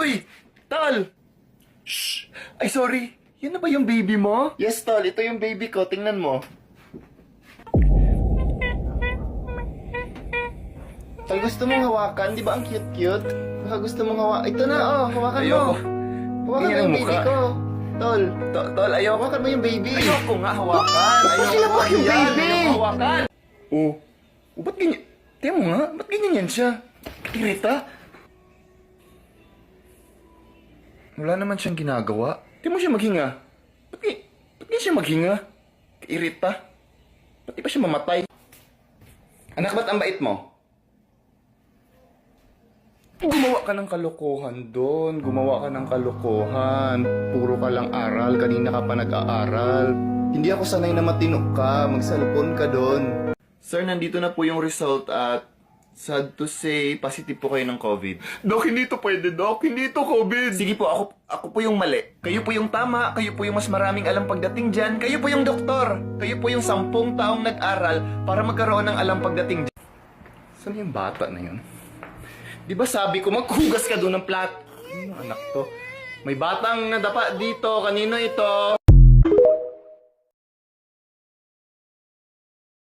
Uy! Tol! Shh! Ay, sorry. Yan na ba yung baby mo? Yes, tol. Ito yung baby ko. Tingnan mo. Tol, gusto mong hawakan? Di ba ang cute-cute? Baka gusto mong hawakan. Ito na, oh. Hawakan mo. Ayoko. Hawakan mo Tingnan yung ang baby mukha. ko. Tol, Tol, ayoko. hawakan mo yung baby. Ayoko nga hawakan. Ayoko. Sinabak yung Yan, baby. Ayoko hawakan. Oh. Oh, ba't ganyan? Tingnan mo nga. Ba't ganyan yan siya? Irita? Wala naman siyang ginagawa. Tingnan mo siya maghinga. Ba't ganyan siya maghinga? Irita? Ba't di pa siya mamatay? Anak, ba't ang bait mo? Gumawa ka ng kalokohan doon. Gumawa ka ng kalokohan. Puro ka lang aral. Kanina ka pa nag-aaral. Hindi ako sanay na matino ka. Mag-cellphone ka doon. Sir, nandito na po yung result at sad to say, positive po kayo ng COVID. Dok, hindi to pwede, Dok. Hindi to COVID. Sige po, ako po yung mali. Kayo po yung tama. Kayo po yung mas maraming alam pagdating dyan. Kayo po yung doktor. Kayo po yung 10 taong nag-aral para magkaroon ng alam pagdating dyan. Saan yung bata na yun? Di ba sabi ko, maghugas ka doon ng plat? Ano anak to? May batang nadapa dito. Kanino ito?